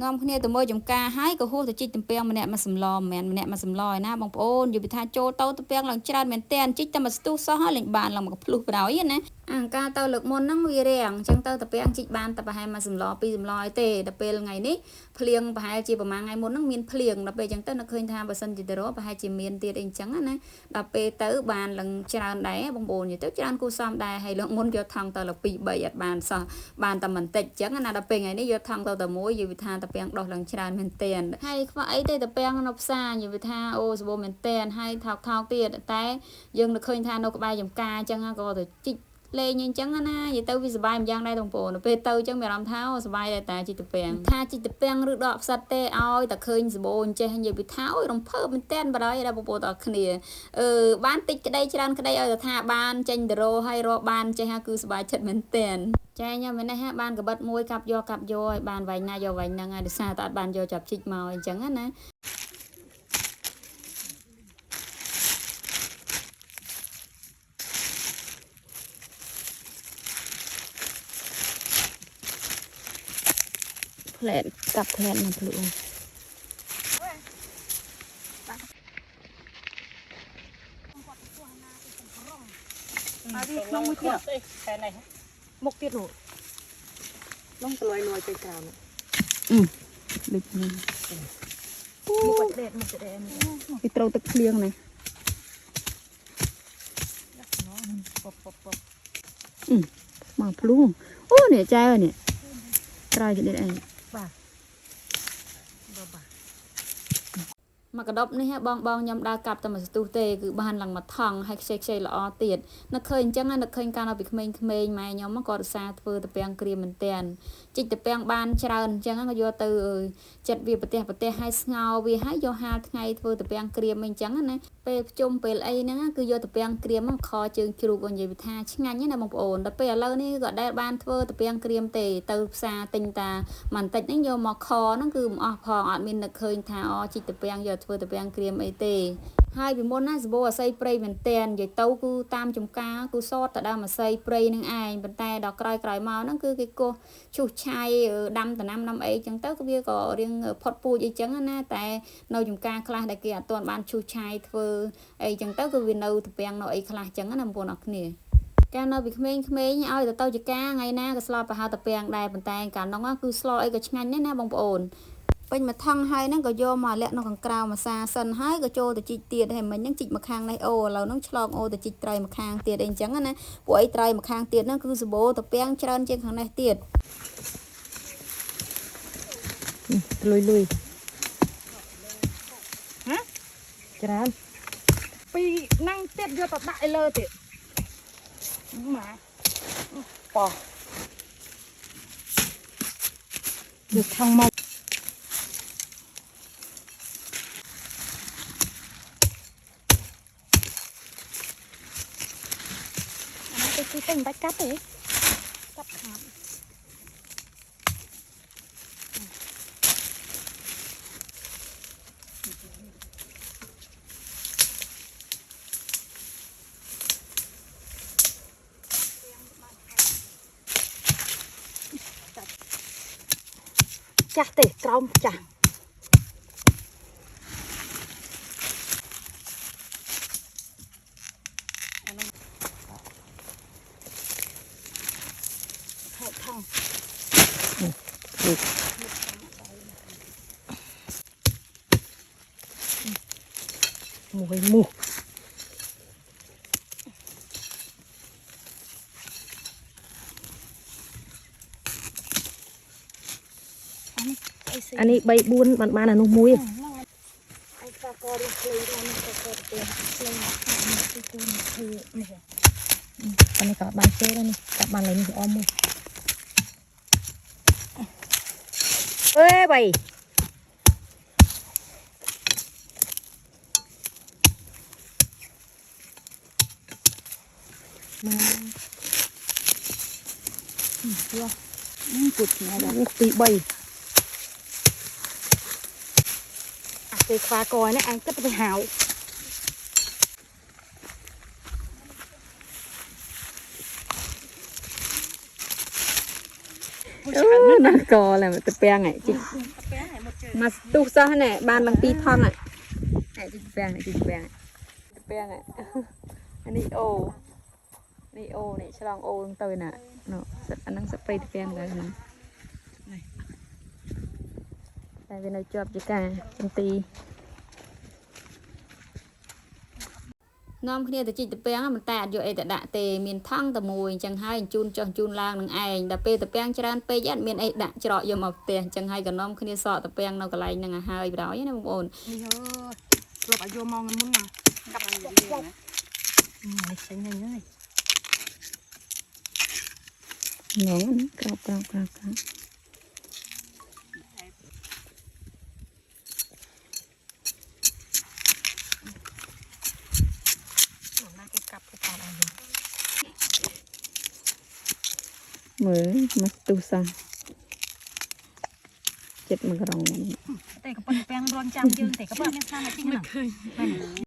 งอมគ្នាទៅមើលចំការហើយក៏ហួសទៅជីកទំពាំងម្នាក់មកសម្លមិនមែនម្នាក់មកសម្លឯណាបងប្អូនយល់ពីថាចូលទៅទំពាំងឡើងច្រើនមែនតែនជីកតែមកស្ទុះសោះហើយលេងបានឡើងមកភ្លុះបដ ហើយណាអាការទៅលើកមុនហ្នឹងវារាំងអញ្ចឹងទៅទំពាំងជីកបានតែប្រហែលមកសម្លពីរសម្លឯទេដល់ពេលថ្ងៃនេះភ្លៀងប្រហែលជាប្រហែលថ្ងៃមុនហ្នឹងមានភ្លៀងដល់ពេលអញ្ចឹងទៅនឹកឃើញថាបើសិនជាទៅរកប្រហែលជាមានទៀតអីអញ្ចឹងណាដល់ពេលទៅបានឡើងច្រើនដែរបងប្អូននិយាយទៅច្រើនគូសំដែរហើយលើកមុនយកថងទៅលើ2 3អត់បានសោះបានតែមិនតិចអញ្ចឹងណាដល់ពេលថ្ងៃនេះយកថងទៅតែមួយយល់ពីថាទំពាំងដោះឡើងច្រើនមែនតែនហើយខ្វះអីទេទំពាំងនៅផ្សារយល់ពីថាអូសម្បូរមែនតែនហើយថោកទៀតតែយើងនឹកឃើញថានៅក្បែរចំការអញ្ចឹងក៏ទៅជីកលេងអញ្ចឹងណានិយាយទៅវាសុបាយម្យ៉ាងដែរបងប្អូនពេលទៅអញ្ចឹងមានអារម្មណ៍ថាសុបាយដែរតាជីកទំពាំងថាជីកទំពាំងឬដកផ្សិតទេឲ្យតែឃើញសម្បូរអញ្ចេះនិយាយពីថាអូយរំភើបមែនតែនបាត់ហើយបងប្អូនទាំងគ្នាបានតិចក្តីច្រើនក្តីឲ្យតែថាបានចេញទៅរកហើយរកបានចេះគឺសុបាយចិត្តមែនតែនចាញ៉ាំមែនណាបានកបិតមួយកាប់យកឲ្យបានវាញ់ណាយកវាញ់ហ្នឹងហើយដោយសារតែអត់បានយកចាប់ជីកមកអញ្ចឹងណាផ្លែកាប់ផ្លែមកភ្លុះมาดิลงมือเที่ยวแค่ไหนมุกติดหนูลงตัวลอยไปกลางลึกนี่มุกเด็ดมุกเด็ดពីត្រូវទឹកភ្លៀងនេះមកភ្លុះអូនេះចៅនេះក្រោយគេនេះឯងបាទមកកដប់នេះបងខ្ញុំដើរកាប់តែមួយស្ទុះទេគឺបានឡើងមកថងហើយខ្ចីល្អទៀតនឹកឃើញអញ្ចឹងនឹកឃើញកាលនៅពីក្មេងៗម៉ែខ្ញុំក៏រសាធ្វើតាពាំងក្រៀមមែនតែនជីកតាពាំងបានច្រើនអញ្ចឹងក៏យកទៅចិត្តវាប្រទេសហើយស្ងោវាហើយយកហាលថ្ងៃធ្វើតាពាំងក្រៀមអីអញ្ចឹងណាពេលភ្ជុំពេលអីហ្នឹងគឺយកតាពាំងក្រៀមខជើងជ្រូកក៏និយាយថាឆ្ងាញ់ណាបងប្អូនដល់ពេលឥឡូវនេះក៏ដែលបានធ្វើតាពាំងក្រៀមទេទៅផ្សារទិញតាបន្តិចហ្នឹងយកមកខហ្នឹងគឺមិនអស់ផងអត់មាននឹកឃើញថាជីកតាពាំងយកធ្វើតាពាំងក្រៀមអីទេហើយពីមុនណាសបោអាស័យព្រៃមែនតែននិយាយទៅគឺតាមចំការគឺសតទៅដើមអាស័យព្រៃនឹងឯងប៉ុន្តែដល់ក្រោយមកហ្នឹងគឺគេគោះឈូសឆាយដាំតំណាំដាំអីចឹងទៅវាក៏រៀងផុតពូជអីចឹងណាតែនៅចំការខ្លះដែលគេអត់ទាន់បានឈូសឆាយធ្វើអីចឹងទៅគឺវានៅតាពាំងនៅអីខ្លះចឹងណាបងប្អូនអរគ្នាកាលនៅពីក្មេងៗឲ្យទៅជាការថ្ងៃណាក៏ស្លោតប្រហែលតាពាំងដែរប៉ុន្តែកាលនោះគឺស្លោអីក៏ឆ្ងាញ់ដែរណាបងប្អូនពេញមកថងហើយហ្នឹងក៏យកមកលាក់នៅខាងក្រៅមួយសាសិនហើយក៏ចូលទៅជីកទៀតហើយមិញហ្នឹងជីកមកខាងនេះអូឥឡូវហ្នឹងឆ្លងអូទៅជីកត្រីមកខាងទៀតអីអញ្ចឹងណាពួកអីត្រីមកខាងទៀតហ្នឹងគឺសបោតាពាំងច្រើនជាងខាងនេះទៀតលុយហ៎ច្រើនពីนั่งទៀតយកទៅដាក់ឲ្យលើទៀតម៉ាប៉ោះយកថងមកគឺតែមិនបាច់កាត់ទេកាត់ខាតចាស់ទេក្រោមចាស់មួយមុះអានេះ3 4បានអានោះមួយអីកាករៀងភ្លឺដល់នេះកាកទៅភ្លឺមកទីគូនេះនេះអានេះក៏បានជេរនេះក៏បានលេងនេះអមមួយអេបីយកពុតណាដល់ទី3អាគេខ្វាកយនេះអញគិតទៅហៅច្រើនណា น่ากอแหละมันตะแปงไงจิมาตุกซะแน่บ้านบางปีทองอ่ะไหนจิตแปงไหนจิตแปงตะแปงอ่ะอันนี้โอนี่โอนี่ฉลองโอลงเตยน่ะเนาะอันนั้นสเปรย์ตะแปงเลยนะแต่เป็นเราจอบจิกาจังตีน้อมគ្នាទៅជីកតពាំងមិនតែអត់យកអីទៅដាក់ទេមានថង់តែមួយអញ្ចឹងហើយជូនចុះជូនឡើងនឹងឯងដល់ពេលតពាំងច្រើនពេកអត់មានអីដាក់ច្រកយកមកផ្ទះអញ្ចឹងហើយក៏នាំគ្នាសក់តពាំងនៅកន្លែងហ្នឹងឲ្យហើយបដ ாய் ណាបងប្អូននេះអើយធ្លាប់ឲ្យយកមកមុនណាកាប់ឲ្យយើងណានេះចេញហើយងងក្រោបមើលមកទុះសោះចិត្តមកក្រងតែក៏ប៉ុន្តែពាំងរងចាំយើងតែក៏ប៉ុន្តែមានស្នាមតែទីហ្នឹង